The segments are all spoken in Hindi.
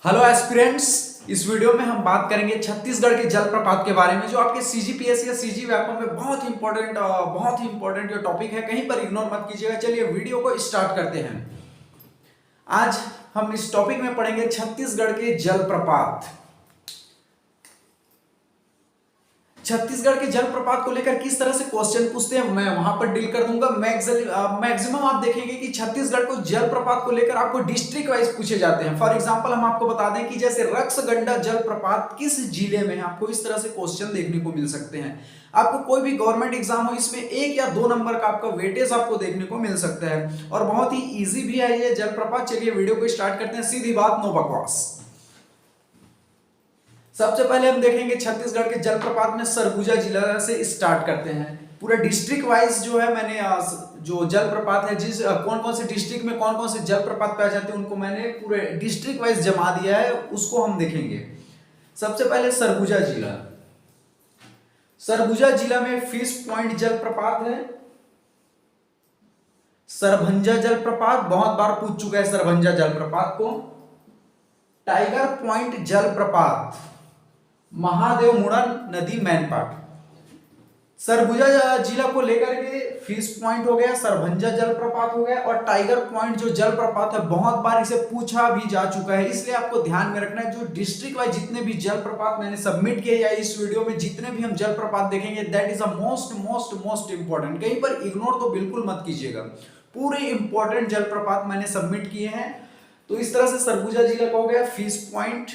Hello aspirants. इस वीडियो में हम बात करेंगे छत्तीसगढ़ के जलप्रपात के बारे में, जो आपके सीजीपीएस या सीजी व्यापम में बहुत ही इंपॉर्टेंट ये टॉपिक है। कहीं पर इग्नोर मत कीजिएगा। चलिए वीडियो को स्टार्ट करते हैं। आज हम इस टॉपिक में पढ़ेंगे छत्तीसगढ़ के जलप्रपात। छत्तीसगढ़ के जलप्रपात को लेकर किस तरह से क्वेश्चन पूछते हैं मैं वहां पर डील कर दूंगा। मैक्सिमम आप देखेंगे कि छत्तीसगढ़ को जलप्रपात को लेकर आपको डिस्ट्रिक्ट वाइज पूछे जाते हैं। फॉर एग्जांपल हम आपको बता दें कि जैसे रक्सगंडा जलप्रपात किस जिले में है, आपको इस तरह से क्वेश्चन देखने को मिल सकते हैं। आपको कोई भी गवर्नमेंट एग्जाम हो, इसमें 1 या 2 नंबर का आपका वेटेज आपको देखने को मिल सकता है और बहुत ही ईजी भी है ये जलप्रपात। चलिए वीडियो को स्टार्ट करते हैं। सीधी बात, नो बकवास। सबसे पहले हम देखेंगे छत्तीसगढ़ के जलप्रपात में सरगुजा जिला से स्टार्ट करते हैं। पूरा डिस्ट्रिक्ट वाइज जो है मैंने जो जलप्रपात है, जिस कौन कौन से डिस्ट्रिक्ट में कौन कौन से जलप्रपात पाए जाते हैं उनको मैंने पूरे डिस्ट्रिक्ट वाइज जमा दिया है, उसको हम देखेंगे। सबसे पहले सरगुजा जिला। सरगुजा जिला में फिश पॉइंट जलप्रपात है, सरभंजा जलप्रपात बहुत बार पूछ चुका है सरभंजा जलप्रपात को, टाइगर पॉइंट जलप्रपात, महादेव मुड़न नदी मैनपाट। सरगुजा जिला को लेकर के फिश पॉइंट हो गया, सरभंजा जलप्रपात हो गया और टाइगर पॉइंट जो जलप्रपात है बहुत बार इसे पूछा भी जा चुका है, इसलिए आपको ध्यान में रखना है। जो डिस्ट्रिक्ट वाइज जितने भी जलप्रपात मैंने सबमिट किए या इस वीडियो में जितने भी हम जलप्रपात देखेंगे, that is a most most most important. कहीं पर इग्नोर तो बिल्कुल मत कीजिएगा। पूरे इंपॉर्टेंट जलप्रपात मैंने सबमिट किए हैं। तो इस तरह से सरगुजा जिला का हो गया फिश पॉइंट।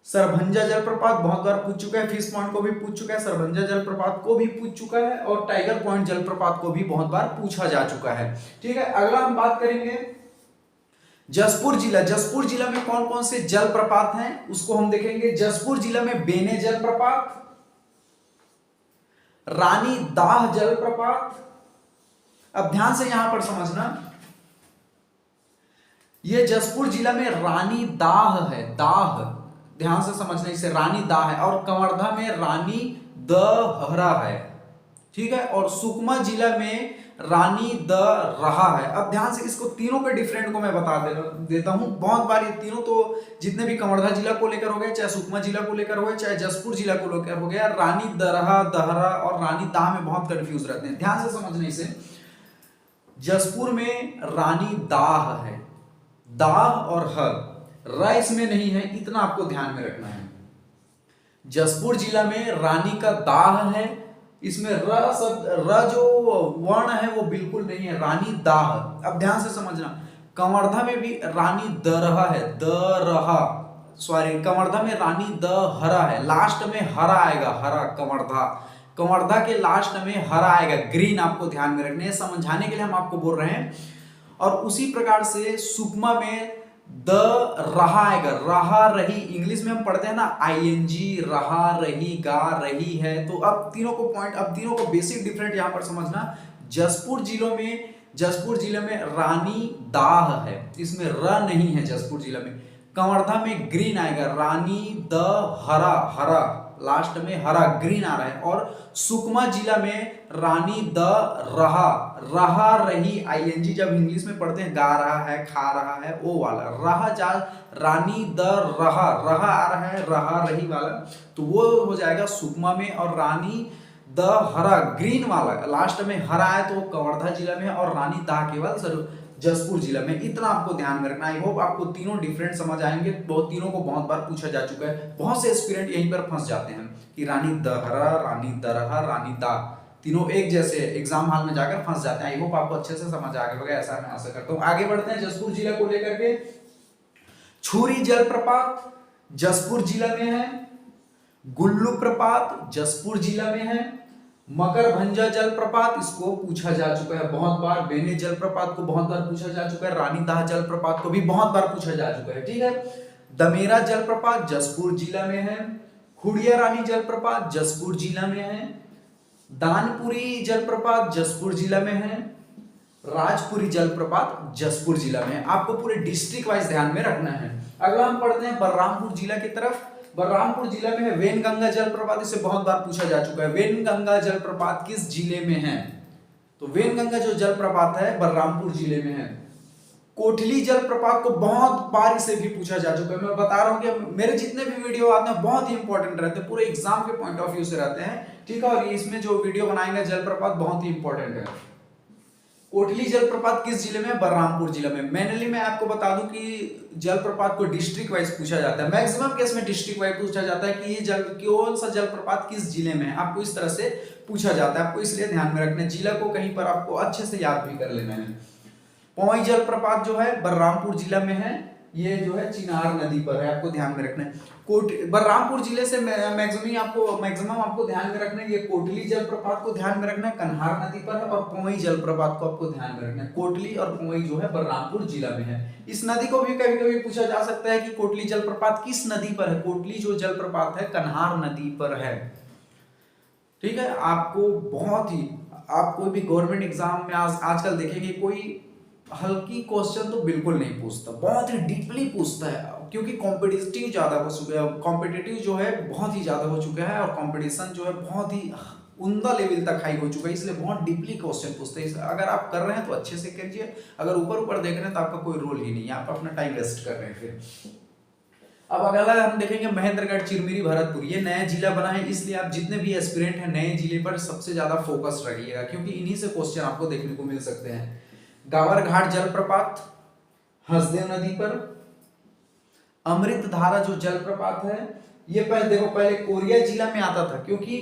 सरभंजा जलप्रपात बहुत बार पूछ चुका है, फिश पॉइंट को भी पूछ चुका है, सरभंजा जलप्रपात को भी पूछ चुका है और टाइगर पॉइंट जलप्रपात को भी बहुत बार पूछा जा चुका है। ठीक है, अगला हम बात करेंगे जसपुर जिला। जसपुर जिला में कौन कौन से जलप्रपात हैं उसको हम देखेंगे। जसपुर जिला में बेने जलप्रपात, रानी दाह जलप्रपात। अब ध्यान से यहां पर समझना, यह जसपुर जिला में रानी दाह है, दाह ध्यान से समझना, इसे रानी दा है। और कवर्धा में रानी दहरा है, ठीक है। और सुकमा जिला में रानी द रहा है। अब ध्यान से इसको तीनों के डिफरेंट को मैं बता देता हूं। बहुत बार ये तीनों तो जितने भी कवर्धा जिला को लेकर हो गए, चाहे सुकमा जिला को लेकर हो गए, चाहे जसपुर जिला को लेकर हो गया, रानी दरहा दहरा और रानी दाह में बहुत कंफ्यूज रहते हैं। ध्यान से समझना इसे। जसपुर में रानी दाह है, दाह और ह र इसमें नहीं है, इतना आपको ध्यान में रखना है। जसपुर जिला में रानी का दाह है, इसमें र जो वर्ण है वो बिल्कुल नहीं है, रानी दाह। अब ध्यान से समझना, कवर्धा में भी रानी दरहा है, दरहा सॉरी, कवर्धा में रानी दहरा है, लास्ट में हरा आएगा, हरा कवर्धा, कवर्धा के लास्ट में हरा आएगा, ग्रीन आपको ध्यान में रखने, समझाने के लिए हम आपको बोल रहे हैं। और उसी प्रकार से सुकमा में द रहा आएगा, रहा रही, इंग्लिश में हम पढ़ते हैं ना आईएनजी, रहा रही, गा रही है। तो अब तीनों को पॉइंट, अब तीनों को बेसिक डिफरेंट यहां पर समझना। जसपुर जिले में रानी दाह है, इसमें र नहीं है जसपुर जिला में। कवर्धा में ग्रीन आएगा, रानी द हरा, हरा लास्ट में हरा, ग्रीन आ रहा है। और सुकमा जिला में रानी द रहा, रहा रही, आईएनजी जब इंग्लिश में पढ़ते हैं, गा रहा है, खा रहा है, वो वाला रहा जा, रानी द रहा, रहा आ रहा है, रहा रही वाला, तो वो हो जाएगा सुकमा में। और रानी द हरा, ग्रीन वाला लास्ट में हरा है, तो कवर्धा जिला में। और रानी दाह केवल सर जसपुर जिला में। इतना आपको ध्यान में रखना। आई होप आपको तीनों डिफरेंट समझ आएंगे। बहुत तीनों को बहुत बार पूछा जा चुका है। बहुत से एस्पिरेंट यहीं पर फंस जाते हैं कि रानी दहरा, रानी दरहा, रानी दा, तीनों एक जैसे एग्जाम हॉल में जाकर फंस जाते हैं। आई होप आपको अच्छे से समझ आ गया, ऐसा मैं आशा करता हूं। आगे बढ़ते हैं जसपुर जिला को लेकर के। छुरी जलप्रपात जसपुर जिला में है, गुल्लू प्रपात जसपुर जिला में है, मकरभंजा जलप्रपात इसको पूछा जा चुका है बहुत बार, बेने जलप्रपात को बहुत बार पूछा जा चुका है, रानी दाह जलप्रपात को भी बहुत बार पूछा जा चुका है, ठीक है। दमेरा जलप्रपात जसपुर जिला में है, खुड़िया रानी जलप्रपात जसपुर जिला में है, दानपुरी जलप्रपात जसपुर जिला में है, राजपुरी जलप्रपात जसपुर जिला में है। आपको पूरे डिस्ट्रिक्ट वाइज ध्यान में रखना है। अगला हम पढ़ते हैं बलरामपुर जिला की तरफ। बलरामपुर जिला में है वेनगंगा जलप्रपात, इसे बहुत बार पूछा जा चुका है। वेनगंगा जलप्रपात किस जिले में है? तो वेनगंगा जो जलप्रपात है बलरामपुर जिले में है। कोटली जलप्रपात को बहुत बार इसे भी पूछा जा चुका है। मैं बता रहा हूं कि मेरे जितने भी वीडियो आते हैं बहुत ही इंपॉर्टेंट रहते हैं, पूरे एग्जाम के पॉइंट ऑफ व्यू से रहते हैं, ठीक है। और इसमें जो वीडियो बनाएंगे जलप्रपात बहुत ही इंपॉर्टेंट है। कोटली जलप्रपात किस जिले में? बलरामपुर जिले में। मेनली मैं आपको बता दूं कि जलप्रपात को डिस्ट्रिक्ट वाइज पूछा जाता है, मैक्सिमम केस में डिस्ट्रिक्ट वाइज पूछा जाता है कि ये कौन सा जलप्रपात किस जिले में है, आपको इस तरह से पूछा जाता है। आपको इसलिए ध्यान में रखना है, जिला को कहीं पर आपको अच्छे से याद भी कर लेना है। पौई जलप्रपात जो है बलरामपुर जिला में है, ये जो है चिनार नदी पर है, आपको ध्यान में रखना है। बलरामपुर जिले से मैक्सिमम आपको ध्यान में रखना है, ये कोटली जलप्रपात को ध्यान में रखना है, कन्हार नदी पर है, और पौई जलप्रपात को आपको ध्यान में रखना है। कोटली और पौई जो है बलरामपुर जिला में है। इस नदी को भी कभी कभी पूछा जा सकता है कि कोटली जलप्रपात किस नदी पर है। कोटली जो जलप्रपात है कन्हार नदी पर है, ठीक है। आपको बहुत ही, आप कोई भी गवर्नमेंट एग्जाम में आजकल देखेंगे कोई हल्की क्वेश्चन तो बिल्कुल नहीं पूछता, बहुत ही डीपली पूछता है, क्योंकि कॉम्पिटिटिव ज्यादा हो चुका है, कॉम्पिटिटिव जो है बहुत ही ज्यादा हो चुका है, और कंपटीशन जो है बहुत ही उम्दा लेवल तक हाई हो चुका है, इसलिए बहुत डीपली क्वेश्चन पूछते हैं। अगर आप कर रहे हैं तो अच्छे से कीजिए, अगर ऊपर ऊपर देख रहे हैं तो आपका कोई रोल ही नहीं है, आप अपना टाइम वेस्ट कर रहे हैं फिर। अब अगला हम देखेंगे महेंद्रगढ़, चिरमिरी, भरतपुर। ये नया जिला बना है, इसलिए आप जितने भी एस्पिरेंट हैं नए जिले पर सबसे ज्यादा फोकस रखिएगा, क्योंकि इन्हीं से क्वेश्चन आपको देखने को मिल सकते हैं। गावर घाट जलप्रपात हसदेव नदी पर। अमृत धारा जो जलप्रपात है, ये पहले कोरिया जिला में आता था, क्योंकि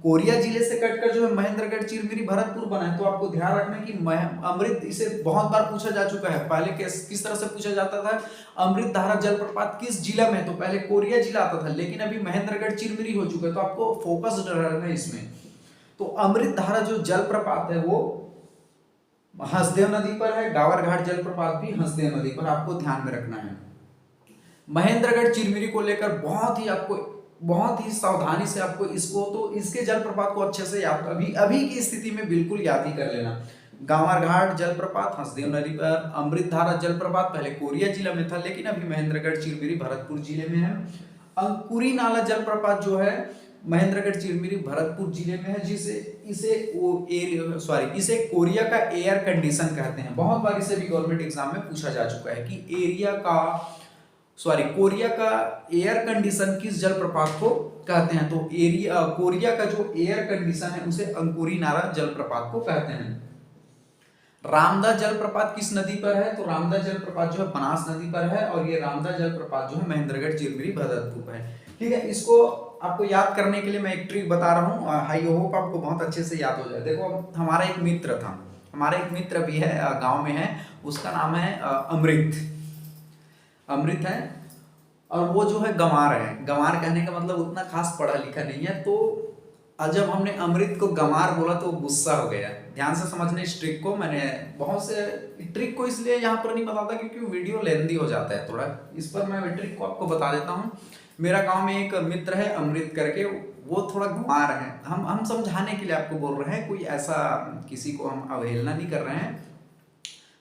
कोरिया जिले से कटकर जो है महेंद्रगढ़, चिरमिरी, भरतपुर बना है। तो आपको ध्यान रखना है कि अमृत, इसे बहुत बार पूछा जा चुका है। पहले किस तरह से पूछा जाता था, अमृत धारा जलप्रपात किस जिला में? तो पहले कोरिया जिला आता था, लेकिन अभी महेंद्रगढ़, चिरमिरी हो चुका है, तो आपको फोकस रहना है इसमें। तो अमृत धारा जो जलप्रपात है वो हसदेव नदी पर है, गावर घाट जलप्रपात भी हसदेव नदी पर, आपको ध्यान में रखना है। महेंद्रगढ़, चिरमिरी को लेकर बहुत ही सावधानी से आपको इसके जलप्रपात को अच्छे से याद, अभी की स्थिति में बिल्कुल याद ही कर लेना। गावर घाट जलप्रपात हसदेव नदी पर। अमृत धारा जलप्रपात पहले कोरिया जिला में था, लेकिन अभी महेंद्रगढ़, चिरमिरी, भरतपुर जिले में है। अंकुरी नाला जलप्रपात जो है महेंद्रगढ़, चिरमिरी, भरतपुर जिले में है, इसे कोरिया का एयर कंडीशन कहते हैं। बहुत बार इसे भी गवर्नमेंट एग्जाम में पूछा जा चुका है कि कोरिया का एयर कंडीशन किस जलप्रपात को कहते हैं। तो कोरिया का जो एयर कंडीशन है उसे अंकुरी नाला जलप्रपात को कहते हैं। रामदा जलप्रपात किस नदी पर है? तो रामदा जलप्रपात जो है बनास नदी पर है, और ये रामदा जलप्रपात जो है महेंद्रगढ़, चिरमिरी, भरतपुर पर है, ठीक है। इसको आपको याद करने के लिए मैं एक ट्रिक बता रहा हूँ, आई होप आपको बहुत अच्छे से याद हो जाए। देखो, हमारा एक मित्र भी है, गांव में है, उसका नाम है अमृत है, और वो जो है गंवार है। गंवार कहने का मतलब उतना खास पढ़ा लिखा नहीं है। तो जब हमने अमृत को गंवार बोला तो गुस्सा हो गया। ध्यान से समझने इस ट्रिक को, मैंने बहुत से ट्रिक को इसलिए यहाँ पर नहीं बताता क्योंकि वीडियो लेंदी हो जाता है थोड़ा, इस पर मैं ट्रिक को आपको बता देता हूँ। मेरा गांव में एक मित्र है अमृत करके, वो थोड़ा गंवार है। हम समझाने के लिए आपको बोल रहे हैं, कोई ऐसा किसी को हम अवहेलना नहीं कर रहे हैं।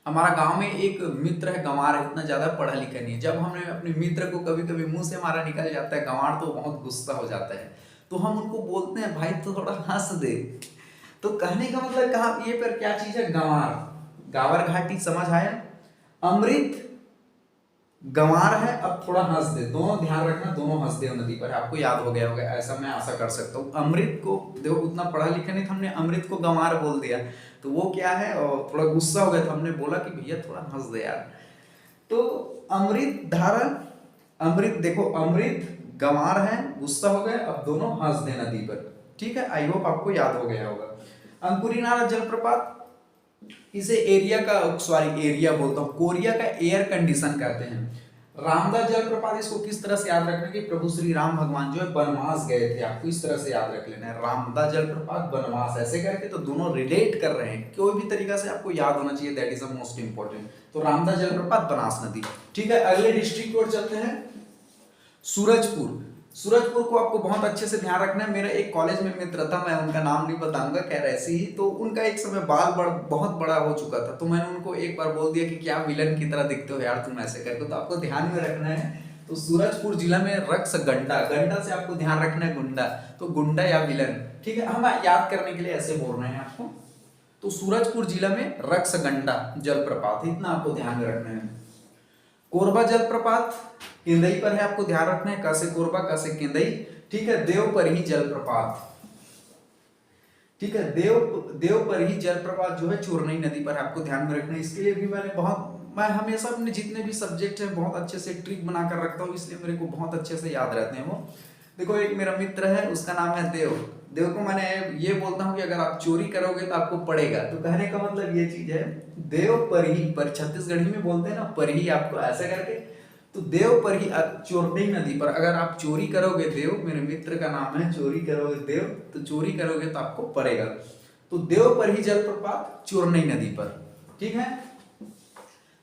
हमारा गांव में एक मित्र है गंवार, इतना ज्यादा पढ़ा लिखा नहीं है। जब हमने अपने मित्र को कभी कभी मुंह से हमारा निकल जाता है गंवार, तो बहुत गुस्सा हो जाता है। तो हम उनको बोलते हैं भाई तो थोड़ा हंस दे। तो कहने का मतलब कहा, ये पर क्या चीज है? गंवार, गावर घाटी समझ आया। अमृत गंवार है, अब थोड़ा हंस दे, दोनों ध्यान रखना, दोनों हसदेव नदी पर है। आपको याद हो गया होगा, ऐसा मैं आशा कर सकता हूँ। अमृत को देखो, उतना पढ़ा लिखा नहीं था, हमने अमृत को गंवार बोल दिया, तो वो क्या है, और थोड़ा गुस्सा हो गया, तो हमने बोला कि भैया थोड़ा हंस दे यार। तो अमृत देखो, अमृत गंवार है, गुस्सा हो गए, अब दोनों हंस दे नदी पर, ठीक है। आई होप आपको याद हो गया होगा। अंकुरी नाला जलप्रपात, इसे एरिया बोलता हूँ, कोरिया का एयर कंडीशन कहते हैं। रामदा जलप्रपात, इसको किस तरह से याद रखना कि प्रभु श्री राम भगवान जो है बनवास गए थे, आपको इस तरह से याद रख लेना है। रामदा जलप्रपात, बनवास, ऐसे करके तो दोनों रिलेट कर रहे हैं, कोई भी तरीका से आपको याद होना चाहिए, that is the most important. तो रामदा जलप्रपात, बनास नदी, ठीक है। अगले डिस्ट्रिक्ट की ओर चलते हैं, सूरजपुर को आपको बहुत अच्छे से ध्यान रखना है। मेरा एक कॉलेज में मित्र था, मैं उनका नाम नहीं बताऊंगा, खैर ऐसे ही। तो उनका एक समय बहुत बड़ा हो चुका था, तो मैंने उनको एक बार बोल दिया कि क्या विलन की तरह दिखते हो यार तुम ऐसे करके। तो आपको ध्यान में रखना है। तो सूरजपुर जिला में रक्स गंडा से आपको ध्यान रखना है गुंडा, तो गुंडा या विलन, ठीक है। हम याद करने के लिए ऐसे बोल रहे हैं आपको। तो सूरजपुर जिला में रक्सगंडा जलप्रपात, इतना आपको ध्यान में रखना है। कोरबा जलप्रपात केंदई पर है, आपको ध्यान रखना है, क से कोरबा क से केंदई, ठीक है। देवपरही जलप्रपात, ठीक है, देवपरही जलप्रपात जो है चूरनई नदी पर, आपको ध्यान में रखना है। इसके लिए भी मैं हमेशा अपने जितने भी सब्जेक्ट हैं बहुत अच्छे से ट्रिक बनाकर रखता हूँ, इसलिए मेरे को बहुत अच्छे से याद रहते हैं वो। देखो एक मेरा मित्र है, उसका नाम है देव को मैंने ये बोलता हूँ कि अगर आप चोरी करोगे तो आपको पड़ेगा, तो कहने का मतलब ये चीज है। देव परही पर, छत्तीसगढ़ी में बोलते हैं ना परही, आपको ऐसे करके, तो देव परही चोरनई नदी पर अगर आप चोरी करोगे, देव मेरे मित्र का नाम है, चोरी करोगे देव, तो चोरी करोगे तो आपको पड़ेगा। तो देव परही जलप्रपात चोरनई नदी पर, ठीक है।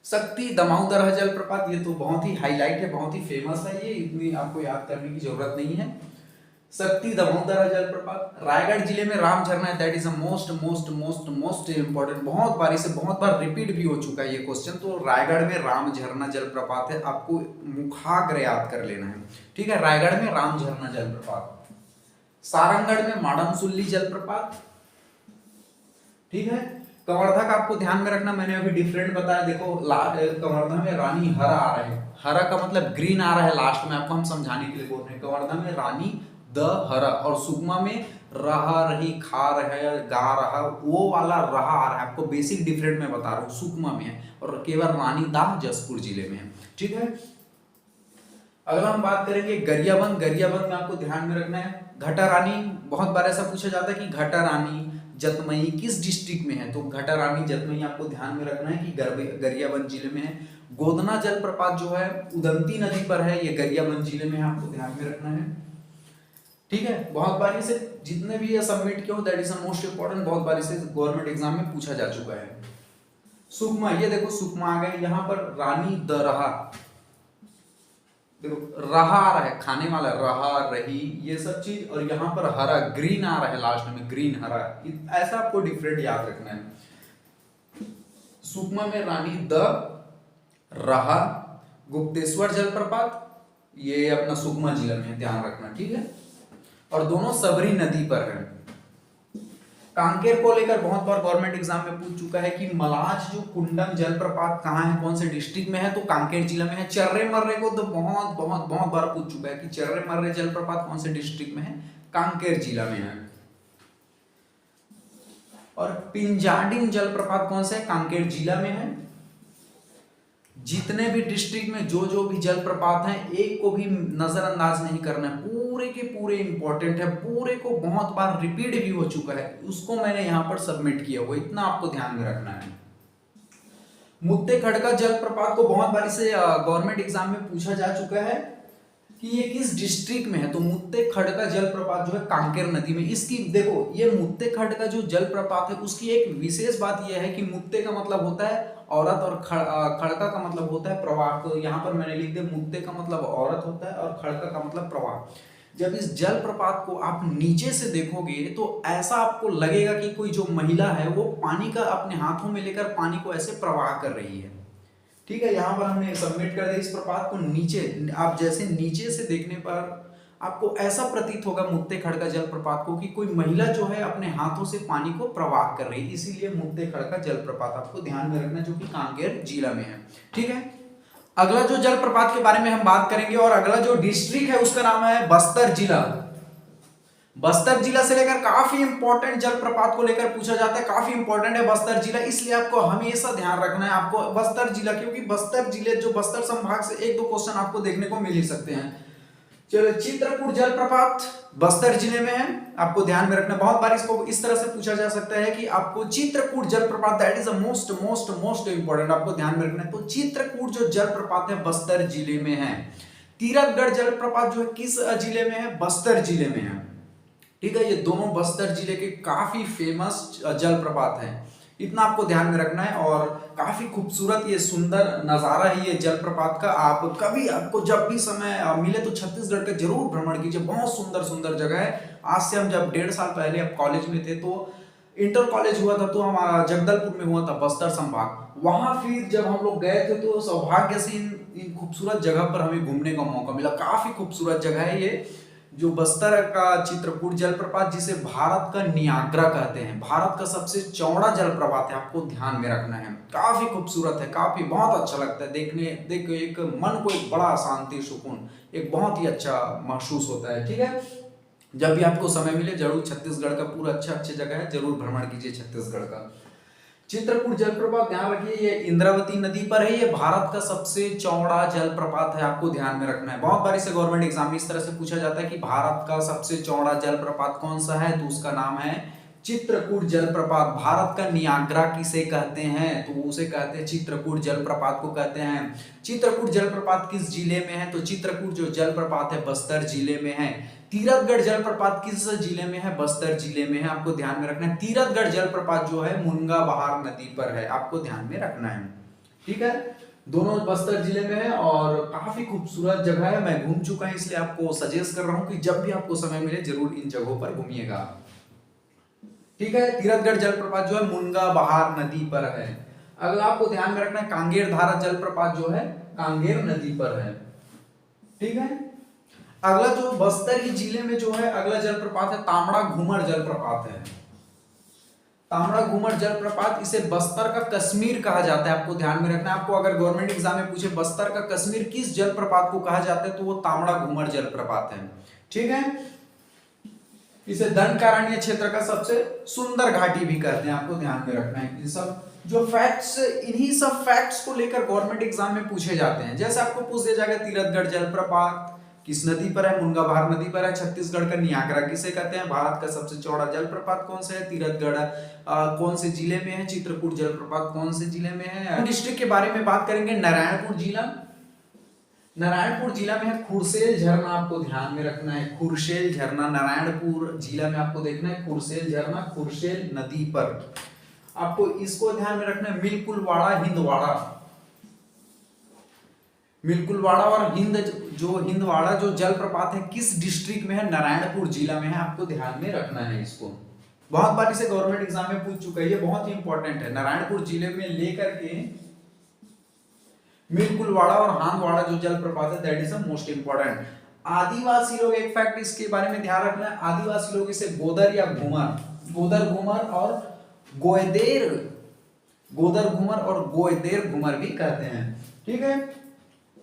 शक्ति दमाउदरा जलप्रपात, ये तो बहुत ही हाईलाइट है, बहुत ही फेमस है, ये इतनी आपको याद करने की जरूरत नहीं है। शक्ति दमाउदरा जलप्रपात रायगढ़ जिले में राम झरना है, that is a most most most most important, बहुत बार रिपीट भी हो चुका है ये क्वेश्चन। तो रायगढ़ में राम झरना जलप्रपात है, आपको मुखाग्र याद कर लेना है, ठीक है। रायगढ़ में राम झरना जलप्रपात। सारंगढ़ में माडमसुल्ली जलप्रपात, ठीक है। कवर्धा का आपको ध्यान में रखना, मैंने अभी डिफरेंट बताया, देखो कवर्धा में रानी हरा आ रहा है, हरा का मतलब ग्रीन आ रहा है लास्ट में, आपको हम समझाने के लिए बोल रहे हैं। कवर्धा में रानी द हरा, और सुकमा में रहा रही खा रहा गा रहा, वो वाला रहा आ रहा है, आपको बेसिक डिफरेंट में बता रहा हूँ, सुकमा में है, और केवल रानी दाह जसपुर जिले में है, ठीक है। अगला हम बात करेंगे गरियाबंद। गरियाबंद में आपको ध्यान में रखना है घटा रानी, बहुत बार ऐसा पूछा जाता है कि घटा रानी जतमई किस डिस्ट्रिक्ट में है, तो घटा रानी जतमई आपको ध्यान में रखना है कि गरियाबंद जिले में है। गोदना जलप्रपात जो है उदंती नदी पर है, ये गरियाबंद जिले में है, आपको ध्यान में रखना है, ठीक है। बहुत बार से जितने भी ये सबमिट किया हो, दैट इज मोस्ट इंपॉर्टेंट, बहुत बार से गवर्नमेंट एग्जाम में पूछा जा चुका है। सुकमा, ये देखो सुकमा आ गए, यहाँ पर रानी द रहा, देखो रहा आ रहा है, खाने वाला रहा रही ये सब चीज, और यहाँ पर हरा ग्रीन आ रहा है लास्ट में, ग्रीन हरा, ऐसा आपको डिफरेंट याद रखना है। सुकमा में रानी द रहा। गुप्तेश्वर जलप्रपात ये अपना सुकमा जिला में, ध्यान रखना, ठीक है, और दोनों सबरी नदी पर है। कांकेर को लेकर बहुत बार गवर्नमेंट एग्जाम में पूछ चुका है कि मलाज जो कुंडम जलप्रपात कहाँ है, कौन से डिस्ट्रिक्ट में है, तो कांकेर जिला में है। चर्रे मर्रे को तो बहुत बार पूछ चुका है कि चर्रे मर्रे जलप्रपात कौन से डिस्ट्रिक्ट में है, कांकेर जिला में है। और पिंजाडिंग जलप्रपात कौन सा है, कांकेर जिला में है। जितने भी डिस्ट्रिक्ट में जो भी जलप्रपात हैं, एक को भी नजरअंदाज नहीं करना है, पूरे के पूरे इंपॉर्टेंट है, पूरे को बहुत बार रिपीट भी हो चुका है, उसको मैंने यहाँ पर सबमिट किया हुआ, इतना आपको ध्यान में रखना है। मुत्ते खड़का जलप्रपात को बहुत बार से गवर्नमेंट एग्जाम में पूछा जा चुका है कि ये किस डिस्ट्रिक्ट में है, तो मुत्ते खड़का जलप्रपात जो है कांकेर नदी में। इसकी देखो ये मुत्ते खड़का जो जलप्रपात है, उसकी एक विशेष बात यह है कि मुत्ते का मतलब होता है औरत, और खड़का का मतलब होता है प्रवाह। तो यहाँ पर मैंने लिख दिया मुत्ते का मतलब औरत होता है और खड़का का मतलब प्रवाह। जब इस जलप्रपात को आप नीचे से देखोगे तो ऐसा आपको लगेगा कि कोई जो महिला है वो पानी का अपने हाथों में लेकर पानी को ऐसे प्रवाह कर रही है, ठीक है। यहाँ पर हमने सबमिट कर दिया इस प्रपात को नीचे, आप जैसे नीचे से देखने पर आपको ऐसा प्रतीत होगा मुत्ते खड़का जलप्रपात को कि कोई महिला जो है अपने हाथों से पानी को प्रवाह कर रही है, इसीलिए मुत्ते खड़का जलप्रपात आपको ध्यान में रखना, जो कि कांकेर जिला में है, ठीक है। अगला जो जलप्रपात के बारे में हम बात करेंगे, और अगला जो डिस्ट्रिक्ट है उसका नाम है बस्तर जिला। बस्तर जिला से लेकर काफी इंपॉर्टेंट जलप्रपात को लेकर पूछा जाता है, काफी इंपॉर्टेंट है बस्तर जिला, इसलिए आपको हमेशा ध्यान रखना है आपको बस्तर जिला, क्योंकि बस्तर जिले जो बस्तर संभाग से एक दो क्वेश्चन आपको देखने को मिल ही सकते हैं। चलो चित्रकूट जलप्रपात बस्तर जिले में है, आपको ध्यान में रखना। बहुत बार इसको इस तरह से पूछा जा सकता है कि आपको चित्रकूट जलप्रपात, that is a most most most important, आपको ध्यान में रखना है। तो चित्रकूट जो जलप्रपात है बस्तर जिले में है। तीरथगढ़ जलप्रपात जो है किस जिले में है, बस्तर जिले में है, ठीक है। ये दोनों बस्तर जिले के काफी फेमस जलप्रपात हैं, इतना आपको ध्यान में रखना है। और काफी खूबसूरत ये सुंदर नजारा है ये जलप्रपात का, आप कभी आपको जब भी समय मिले तो छत्तीसगढ़ का जरूर भ्रमण कीजिए, बहुत सुंदर सुंदर जगह है। आज से हम जब 1.5 साल पहले अब कॉलेज में थे, तो इंटर कॉलेज हुआ था, तो हमारा जगदलपुर में हुआ था, बस्तर संभाग, वहां फिर जब हम लोग गए थे तो सौभाग्य से इन खूबसूरत जगह पर हमें घूमने का मौका मिला, काफी खूबसूरत जगह है ये, जो बस्तर का चित्रकूट जलप्रपात, जिसे भारत का नियाग्रा कहते हैं, भारत का सबसे चौड़ा जलप्रपात है, आपको ध्यान में रखना है। काफी खूबसूरत है, काफी बहुत अच्छा लगता है देखने, देखो एक मन को एक बड़ा शांति सुकून, एक बहुत ही अच्छा महसूस होता है। ठीक है, जब भी आपको समय मिले जरूर छत्तीसगढ़ का पूरा अच्छा अच्छी जगह है, जरूर भ्रमण कीजिए छत्तीसगढ़ का। चित्रकूट जलप्रपात ध्यान रखिए, ये इंद्रावती नदी पर है, ये भारत का सबसे चौड़ा जलप्रपात है, आपको ध्यान में रखना है। बहुत बार इसे गवर्नमेंट एग्जाम में इस तरह से पूछा जाता है कि भारत का सबसे चौड़ा जलप्रपात कौन सा है, तो उसका नाम है चित्रकूट जलप्रपात। भारत का नियाग्रा किसे कहते हैं, तो उसे कहते हैं चित्रकूट जलप्रपात को कहते हैं। चित्रकूट जलप्रपात किस जिले में है, तो चित्रकूट जो जलप्रपात है बस्तर जिले में है। तीरथगढ़ जलप्रपात किस जिले में है, बस्तर जिले में है, आपको ध्यान में रखना है। तीरथगढ़ जलप्रपात जो है मुनगा बहार नदी पर है, आपको ध्यान में रखना है। ठीक है, दोनों बस्तर जिले में है और काफी खूबसूरत जगह है, मैं घूम चुका हूं इसलिए आपको सजेस्ट कर रहा हूं कि जब भी आपको समय मिले जरूर इन जगहों पर घूमिएगा। ठीक है, तीरथगढ़ जलप्रपात जो है मुनगा बहार नदी पर है। अगला आपको ध्यान में रखना है कांगेर धारा जलप्रपात जो है कांगेर नदी पर है। ठीक है, अगला जो बस्तर ही जिले में जो है अगला जलप्रपात है तामड़ा घूमर जलप्रपात है। तामड़ा घूमर जलप्रपात, इसे बस्तर का कश्मीर कहा जाता है, आपको ध्यान में रखना है। आपको अगर गवर्नमेंट एग्जाम में पूछे बस्तर का कश्मीर किस जलप्रपात को कहा जाता है, तो वो तामड़ा घूमर जलप्रपात है। ठीक है, इसे दंडकारण्य क्षेत्र का सबसे सुंदर घाटी भी कहते हैं, आपको ध्यान में रखना है। ये सब जो फैक्ट्स, इन्हीं सब फैक्ट्स को लेकर गवर्नमेंट एग्जाम में पूछे जाते हैं। जैसे आपको पूछ दिया जाएगा तीरथगढ़ जलप्रपात किस नदी पर है, मुनगा बहार नदी पर है। छत्तीसगढ़ का नियाग्रा किसे कहते हैं, भारत का सबसे चौड़ा जलप्रपात कौन सा है, तीरथगढ़ कौन से जिले में है, चित्रकूट जलप्रपात कौन से जिले में है। डिस्ट्रिक्ट के बारे में बात करेंगे, नारायणपुर जिला, नारायणपुर जिला में है खुरसेल झरना, आपको ध्यान में रखना है। खुरसेल झरना नारायणपुर जिला में आपको देखना है, खुरसेल झरना खुरसेल नदी पर, आपको इसको ध्यान में रखना है। मिलकुलवाड़ा हिंदवाड़ा, मिलकुलवाड़ा और हिंदवाड़ा जो जलप्रपात है किस डिस्ट्रिक्ट में है, नारायणपुर जिला में है, आपको ध्यान में रखना है इसको। बहुत बार इसे गवर्नमेंट एग्जाम में पूछ चुका है, ये बहुत ही इंपॉर्टेंट है। नारायणपुर जिले में लेकर के मिलकुलवाड़ा और हांदवाड़ा जो जलप्रपात है that is the most important. आदिवासी लोग, एक फैक्ट इसके बारे में ध्यान रखना है, आदिवासी लोग इसे गोदर या घूमर, गोदर घूमर और गोयदेर, गोदर घूमर और गोयदेर घूमर भी कहते हैं। ठीक है,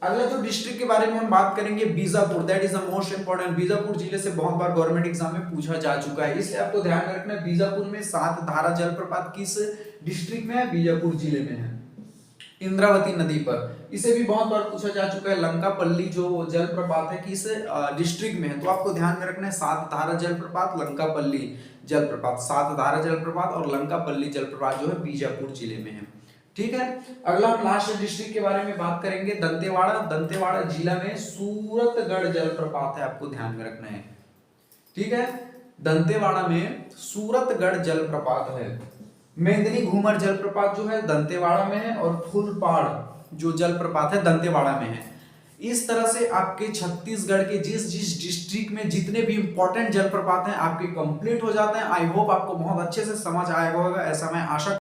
अगला जो डिस्ट्रिक्ट के बारे में हम बात करेंगे Bijapur, that is the most important. Bijapur जिले से बहुत बार गवर्नमेंट एग्जाम में पूछा जा चुका है, इसलिए आपको ध्यान में रखना है। बीजापुर में सात धारा जलप्रपात किस डिस्ट्रिक्ट में है, बीजापुर जिले में है, इंद्रावती नदी पर। इसे भी बहुत बार पूछा जा चुका है। लंकापल्ली जो जलप्रपात है किस डिस्ट्रिक्ट में है, तो आपको ध्यान में रखना है सात धारा जलप्रपात, लंकापल्ली जलप्रपात, सात धारा जलप्रपात और लंकापल्ली जलप्रपात जो है बीजापुर जिले में है। ठीक है, अगला हम लास्ट डिस्ट्रिक्ट के बारे में बात करेंगे दंतेवाड़ा। दंतेवाड़ा जिला में सूरतगढ़ जलप्रपात है, आपको ध्यान में रखना है। ठीक है, दंतेवाड़ा में सूरतगढ़ जलप्रपात है। मेंदनी घूमर जलप्रपात जो है दंतेवाड़ा में है और फुलपाड़ जो जलप्रपात है दंतेवाड़ा में है। इस तरह से आपके छत्तीसगढ़ के जिस जिस डिस्ट्रिक्ट में जितने भी इंपॉर्टेंट जलप्रपात हैं आपके कंप्लीट हो जाते हैं। आई होप आपको बहुत अच्छे से समझ आएगा होगा, ऐसा मैं आशा